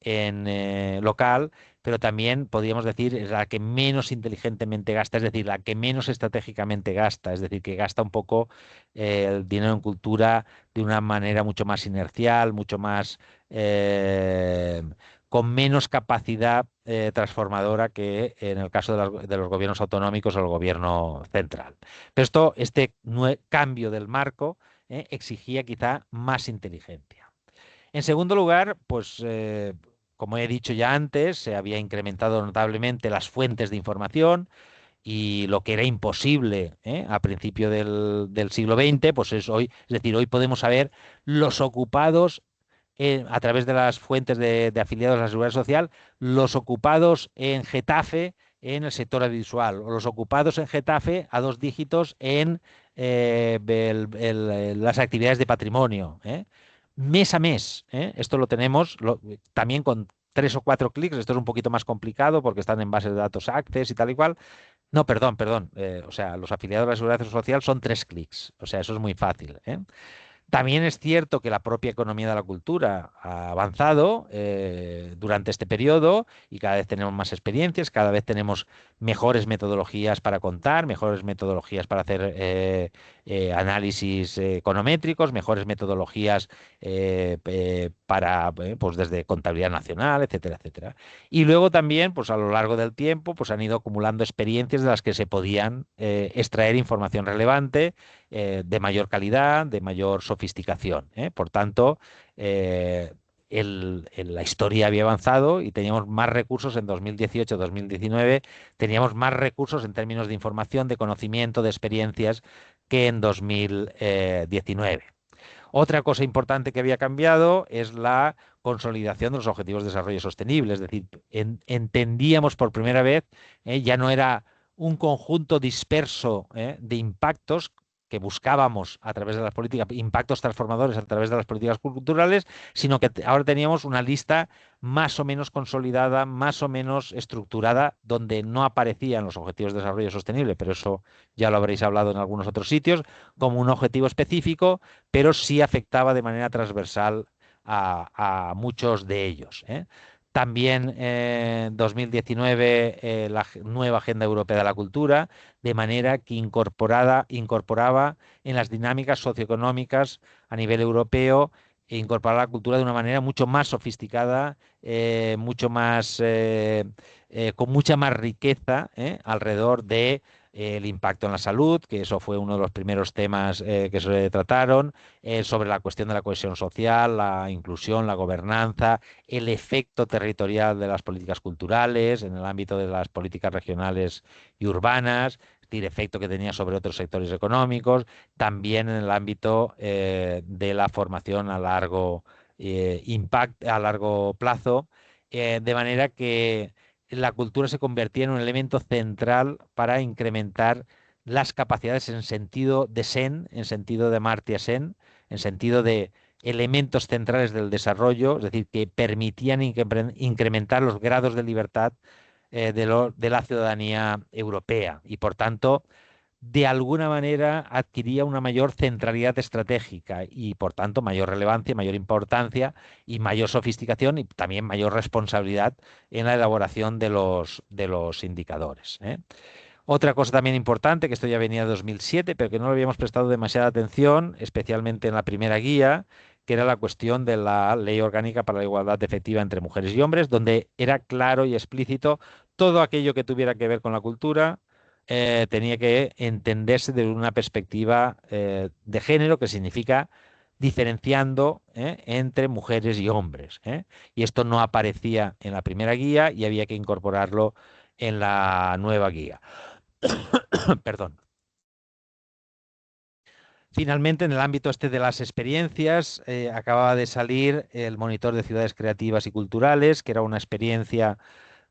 local, pero también podríamos decir es la que menos inteligentemente gasta, es decir, la que menos estratégicamente gasta, es decir, que gasta un poco el dinero en cultura de una manera mucho más inercial, mucho más eh, con menos capacidad transformadora que en el caso de los gobiernos autonómicos o el gobierno central. Pero este cambio del marco exigía quizá más inteligencia. En segundo lugar, pues como he dicho ya antes, se había incrementado notablemente las fuentes de información y lo que era imposible a principio del siglo XX, pues es hoy, es decir, hoy podemos saber los ocupados a través de las fuentes de afiliados a la Seguridad Social, los ocupados en Getafe en el sector audiovisual, o los ocupados en Getafe a dos dígitos en las actividades de patrimonio, mes a mes. Esto lo tenemos también con 3 o 4 clics. Esto es un poquito más complicado porque están en bases de datos Access y tal y cual. No, perdón, perdón. O sea, los afiliados a la Seguridad Social son 3 clics. O sea, eso es muy fácil. También es cierto que la propia economía de la cultura ha avanzado durante este periodo y cada vez tenemos más experiencias, cada vez tenemos mejores metodologías para contar, mejores metodologías para hacer análisis econométricos, mejores metodologías para, pues desde contabilidad nacional, etcétera, etcétera. Y luego también, pues a lo largo del tiempo, pues han ido acumulando experiencias de las que se podían extraer información relevante de mayor calidad, de mayor sofisticación. Por tanto, la historia había avanzado y teníamos más recursos en 2018-2019, teníamos más recursos en términos de información, de conocimiento, de experiencias que en 2019. Otra cosa importante que había cambiado es la consolidación de los objetivos de desarrollo sostenible, es decir, entendíamos por primera vez, ya no era un conjunto disperso de impactos que buscábamos a través de las políticas, impactos transformadores a través de las políticas culturales, sino que ahora teníamos una lista más o menos consolidada, más o menos estructurada, donde no aparecían los objetivos de desarrollo sostenible, pero eso ya lo habréis hablado en algunos otros sitios, como un objetivo específico, pero sí afectaba de manera transversal a muchos de ellos, ¿eh? También en 2019 la nueva Agenda Europea de la Cultura, de manera que incorporaba en las dinámicas socioeconómicas a nivel europeo e incorporaba la cultura de una manera mucho más sofisticada, mucho más, con mucha más riqueza alrededor de el impacto en la salud, que eso fue uno de los primeros temas que se trataron, sobre la cuestión de la cohesión social, la inclusión, la gobernanza, el efecto territorial de las políticas culturales en el ámbito de las políticas regionales y urbanas, es decir, efecto que tenía sobre otros sectores económicos, también en el ámbito de la formación a largo plazo, de manera que la cultura se convertía en un elemento central para incrementar las capacidades en sentido de Sen, en sentido de Amartya Sen, en sentido de elementos centrales del desarrollo, es decir, que permitían incrementar los grados de libertad de la ciudadanía europea y, por tanto, de alguna manera adquiría una mayor centralidad estratégica y, por tanto, mayor relevancia, mayor importancia y mayor sofisticación y también mayor responsabilidad en la elaboración de los indicadores, ¿eh? Otra cosa también importante, que esto ya venía de 2007, pero que no le habíamos prestado demasiada atención, especialmente en la primera guía, que era la cuestión de la Ley Orgánica para la Igualdad Efectiva entre Mujeres y Hombres, donde era claro y explícito todo aquello que tuviera que ver con la cultura, tenía que entenderse desde una perspectiva de género, que significa diferenciando entre mujeres y hombres, ¿eh? Y esto no aparecía en la primera guía y había que incorporarlo en la nueva guía. Perdón. Finalmente, en el ámbito este de las experiencias, acababa de salir el Monitor de Ciudades Creativas y Culturales, que era una experiencia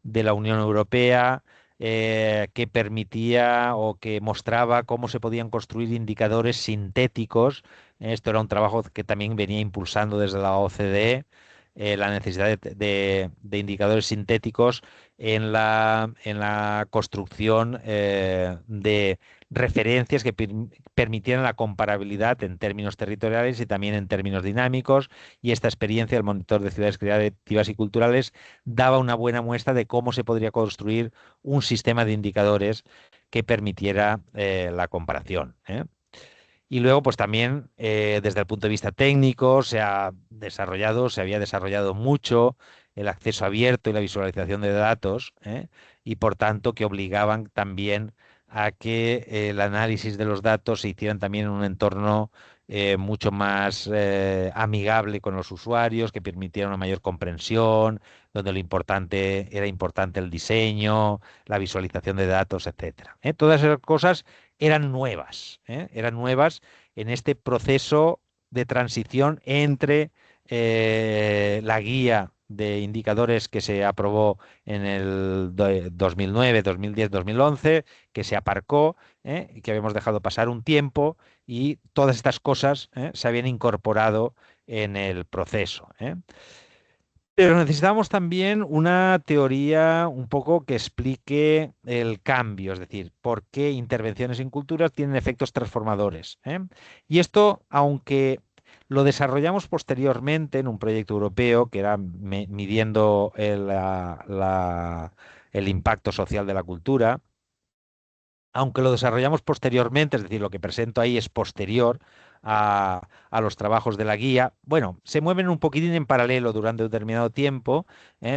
de la Unión Europea que permitía o que mostraba cómo se podían construir indicadores sintéticos. Esto era un trabajo que también venía impulsando desde la OCDE, la necesidad de indicadores sintéticos en la construcción de referencias que permitieran la comparabilidad en términos territoriales y también en términos dinámicos. Y esta experiencia, el Monitor de Ciudades Creativas y Culturales, daba una buena muestra de cómo se podría construir un sistema de indicadores que permitiera la comparación, ¿eh? Y luego, pues también desde el punto de vista técnico se había desarrollado mucho el acceso abierto y la visualización de datos, ¿eh? Y por tanto que obligaban también a que el análisis de los datos se hicieran también en un entorno mucho más amigable con los usuarios, que permitiera una mayor comprensión, donde era importante el diseño, la visualización de datos, etcétera, ¿eh? Todas esas cosas eran nuevas en este proceso de transición entre la guía de indicadores que se aprobó en el 2009, 2010, 2011, que se aparcó, y que habíamos dejado pasar un tiempo, y todas estas cosas se habían incorporado en el proceso, ¿eh? Pero necesitamos también una teoría un poco que explique el cambio, es decir, por qué intervenciones en culturas tienen efectos transformadores, ¿eh? Y esto, aunque lo desarrollamos posteriormente en un proyecto europeo que era midiendo el impacto social de la cultura, aunque lo desarrollamos posteriormente, es decir, lo que presento ahí es posterior a los trabajos de la guía, bueno, se mueven un poquitín en paralelo durante un determinado tiempo,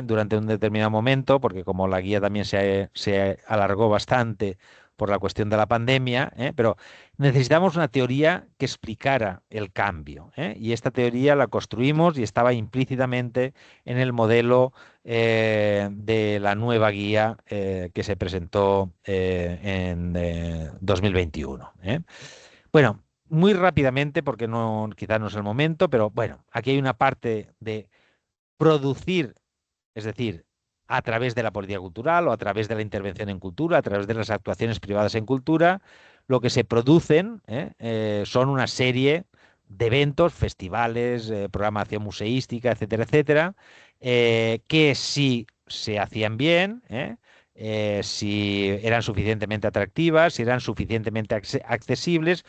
durante un determinado momento, porque como la guía también se alargó bastante, por la cuestión de la pandemia, pero necesitamos una teoría que explicara el cambio, y esta teoría la construimos y estaba implícitamente en el modelo de la nueva guía que se presentó en 2021. Bueno, muy rápidamente, porque no, quizás no es el momento, pero bueno, aquí hay una parte de producir, es decir, a través de la política cultural o a través de la intervención en cultura, a través de las actuaciones privadas en cultura, lo que se producen son una serie de eventos, festivales, programación museística, etcétera, etcétera, que si se hacían bien, si eran suficientemente atractivas, si eran suficientemente accesibles,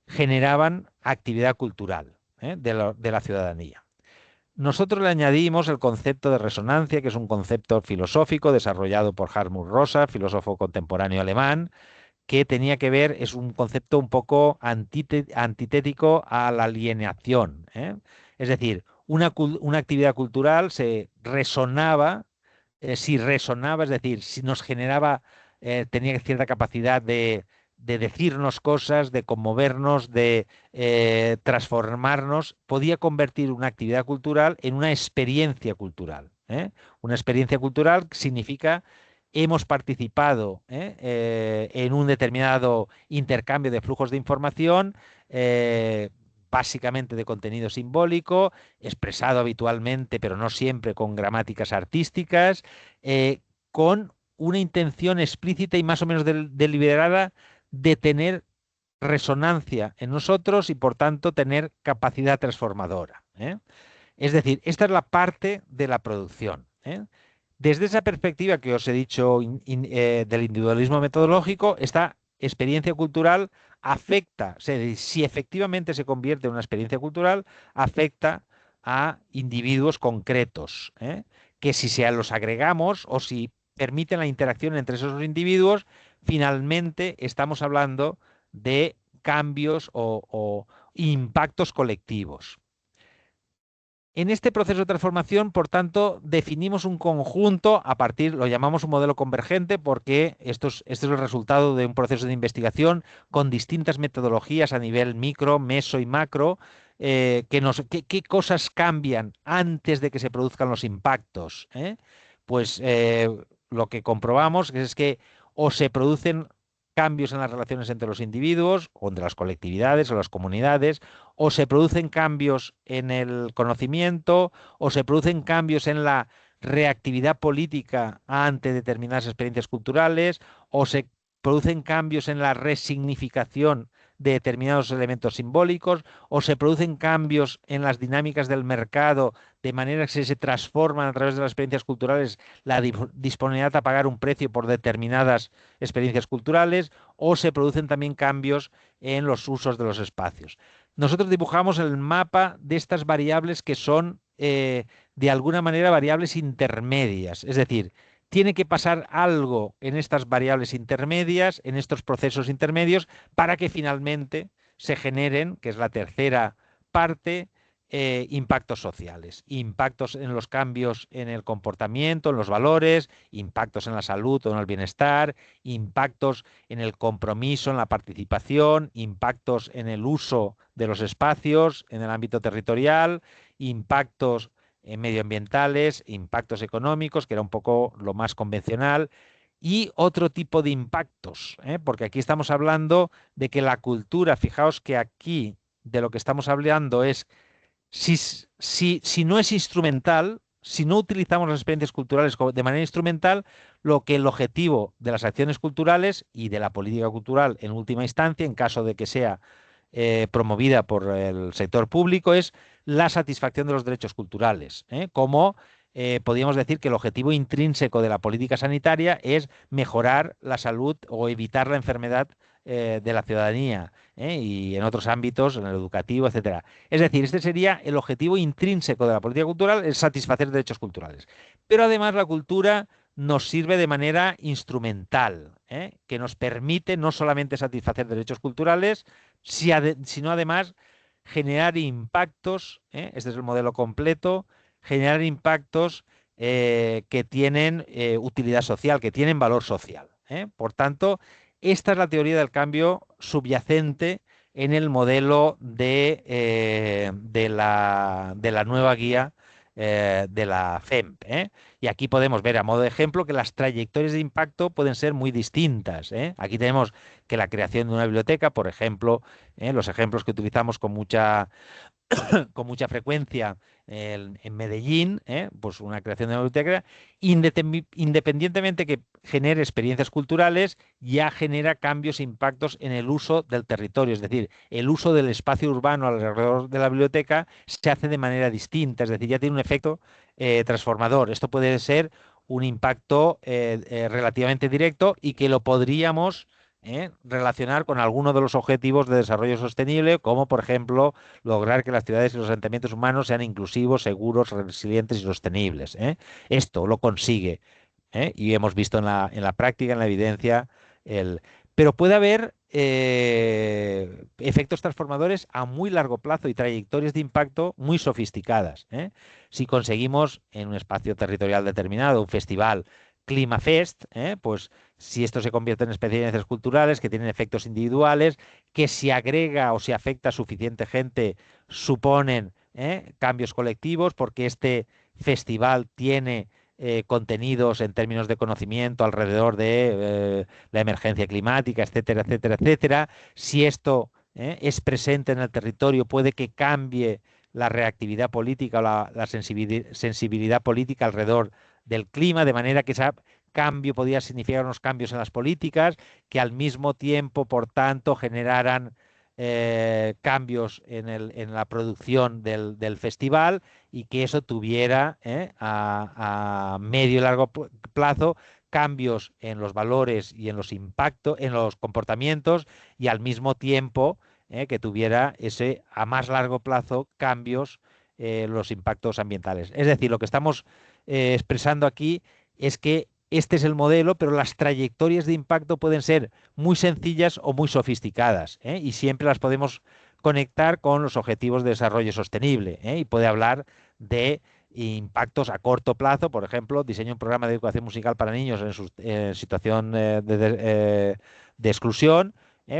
generaban actividad cultural de la ciudadanía. Nosotros le añadimos el concepto de resonancia, que es un concepto filosófico desarrollado por Hartmut Rosa, filósofo contemporáneo alemán, que tenía que ver, es un concepto un poco antitético a la alienación. Es decir, una actividad cultural se resonaba, si resonaba, es decir, si nos generaba, tenía cierta capacidad de decirnos cosas, de conmovernos, de transformarnos, podía convertir una actividad cultural en una experiencia cultural. Una experiencia cultural significa hemos participado en un determinado intercambio de flujos de información, básicamente de contenido simbólico, expresado habitualmente, pero no siempre con gramáticas artísticas, con una intención explícita y más o menos deliberada de tener resonancia en nosotros y por tanto tener capacidad transformadora. Es decir, esta es la parte de la producción. Desde esa perspectiva que os he dicho del individualismo metodológico, esta experiencia cultural afecta, o sea, si efectivamente se convierte en una experiencia cultural, afecta a individuos concretos, que si se los agregamos o si permiten la interacción entre esos individuos, finalmente estamos hablando de cambios o impactos colectivos. En este proceso de transformación, por tanto, definimos un conjunto a partir, lo llamamos un modelo convergente, porque este es el resultado de un proceso de investigación con distintas metodologías a nivel micro, meso y macro, qué cosas cambian antes de que se produzcan los impactos. Pues lo que comprobamos es que o se producen cambios en las relaciones entre los individuos, o entre las colectividades o las comunidades, o se producen cambios en el conocimiento, o se producen cambios en la reactividad política ante determinadas experiencias culturales, o se producen cambios en la resignificación de determinados elementos simbólicos, o se producen cambios en las dinámicas del mercado, de manera que se transforman a través de las experiencias culturales la disponibilidad a pagar un precio por determinadas experiencias culturales, o se producen también cambios en los usos de los espacios. Nosotros dibujamos el mapa de estas variables que son, de alguna manera, variables intermedias. Es decir, tiene que pasar algo en estas variables intermedias, en estos procesos intermedios, para que finalmente se generen, que es la tercera parte, impactos sociales, impactos en los cambios en el comportamiento, en los valores, impactos en la salud o en el bienestar, impactos en el compromiso, en la participación, impactos en el uso de los espacios, en el ámbito territorial, impactos medioambientales, impactos económicos, que era un poco lo más convencional, y otro tipo de impactos, porque aquí estamos hablando de que la cultura, fijaos que aquí de lo que estamos hablando es, si no es instrumental, si no utilizamos las experiencias culturales de manera instrumental, lo que el objetivo de las acciones culturales y de la política cultural en última instancia, en caso de que sea promovida por el sector público, es la satisfacción de los derechos culturales, como podríamos decir que el objetivo intrínseco de la política sanitaria es mejorar la salud o evitar la enfermedad de la ciudadanía, y en otros ámbitos, en el educativo, etcétera. Es decir, este sería el objetivo intrínseco de la política cultural, es satisfacer derechos culturales. Pero además la cultura nos sirve de manera instrumental, que nos permite no solamente satisfacer derechos culturales, sino además generar impactos, este es el modelo completo, generar impactos que tienen utilidad social, que tienen valor social. Por tanto, esta es la teoría del cambio subyacente en el modelo de la nueva guía de la FEMP, ¿eh? Y aquí podemos ver a modo de ejemplo que las trayectorias de impacto pueden ser muy distintas, ¿eh? Aquí tenemos que la creación de una biblioteca, por ejemplo, los ejemplos que utilizamos con mucha frecuencia en Medellín, pues una creación de una biblioteca, independientemente que genere experiencias culturales, ya genera cambios e impactos en el uso del territorio, es decir, el uso del espacio urbano alrededor de la biblioteca se hace de manera distinta, es decir, ya tiene un efecto transformador. Esto puede ser un impacto relativamente directo y que lo podríamos relacionar con alguno de los objetivos de desarrollo sostenible, como por ejemplo lograr que las ciudades y los asentamientos humanos sean inclusivos, seguros, resilientes y sostenibles, ¿eh? Esto lo consigue, ¿eh? Y hemos visto en la práctica, en la evidencia, el... pero puede haber efectos transformadores a muy largo plazo y trayectorias de impacto muy sofisticadas, ¿eh? Si conseguimos en un espacio territorial determinado, un festival, ClimaFest, pues si esto se convierte en experiencias culturales que tienen efectos individuales, que si agrega o si afecta a suficiente gente, suponen cambios colectivos, porque este festival tiene contenidos en términos de conocimiento alrededor de la emergencia climática, etcétera, etcétera, etcétera. Si esto es presente en el territorio, puede que cambie la reactividad política o la sensibilidad política alrededor del clima, de manera que ese cambio podría significar unos cambios en las políticas que al mismo tiempo, por tanto, generaran cambios en la producción del festival y que eso tuviera a medio y largo plazo cambios en los valores y en los impactos, en los comportamientos y al mismo tiempo que tuviera ese a más largo plazo cambios en los impactos ambientales. Es decir, lo que estamos expresando aquí es que este es el modelo, pero las trayectorias de impacto pueden ser muy sencillas o muy sofisticadas, y siempre las podemos conectar con los objetivos de desarrollo sostenible, y puede hablar de impactos a corto plazo, por ejemplo, diseño un programa de educación musical para niños en situación de exclusión,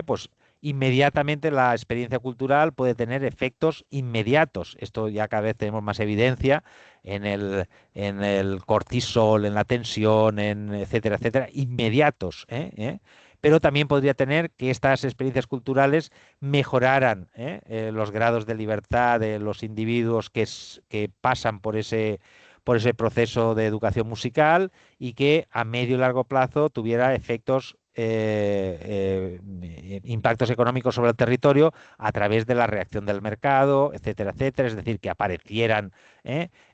pues inmediatamente la experiencia cultural puede tener efectos inmediatos. Esto ya cada vez tenemos más evidencia en el cortisol, en la tensión, en etcétera, etcétera, inmediatos, pero también podría tener que estas experiencias culturales mejoraran los grados de libertad de los individuos que pasan por ese proceso de educación musical y que a medio y largo plazo tuviera efectos impactos económicos sobre el territorio a través de la reacción del mercado, etcétera, etcétera. Es decir, que aparecieran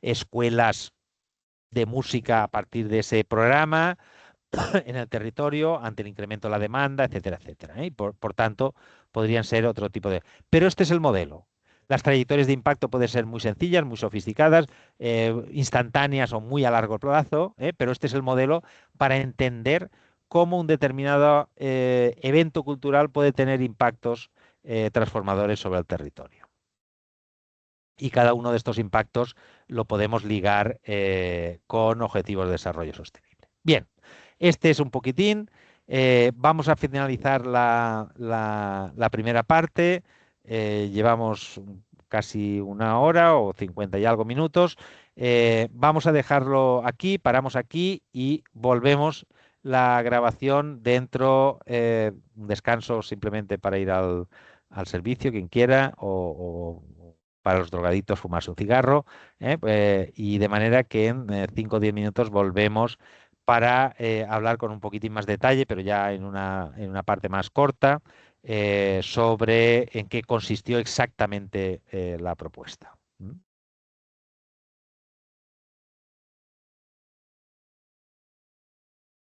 escuelas de música a partir de ese programa en el territorio ante el incremento de la demanda, etcétera, etcétera. Y por tanto, podrían ser otro tipo de... Pero este es el modelo. Las trayectorias de impacto pueden ser muy sencillas, muy sofisticadas, instantáneas o muy a largo plazo, pero este es el modelo para entender cómo un determinado evento cultural puede tener impactos transformadores sobre el territorio. Y cada uno de estos impactos lo podemos ligar con objetivos de desarrollo sostenible. Bien, este es un poquitín. Vamos a finalizar la primera parte. Llevamos casi una hora o 50 y algo minutos. Vamos a dejarlo aquí, paramos aquí y volvemos la grabación dentro, un descanso simplemente para ir al servicio, quien quiera, o para los drogaditos fumarse un cigarro, y de manera que en 5 o 10 minutos volvemos para hablar con un poquitín más detalle, pero ya en una parte más corta, sobre en qué consistió exactamente la propuesta. ¿Mm?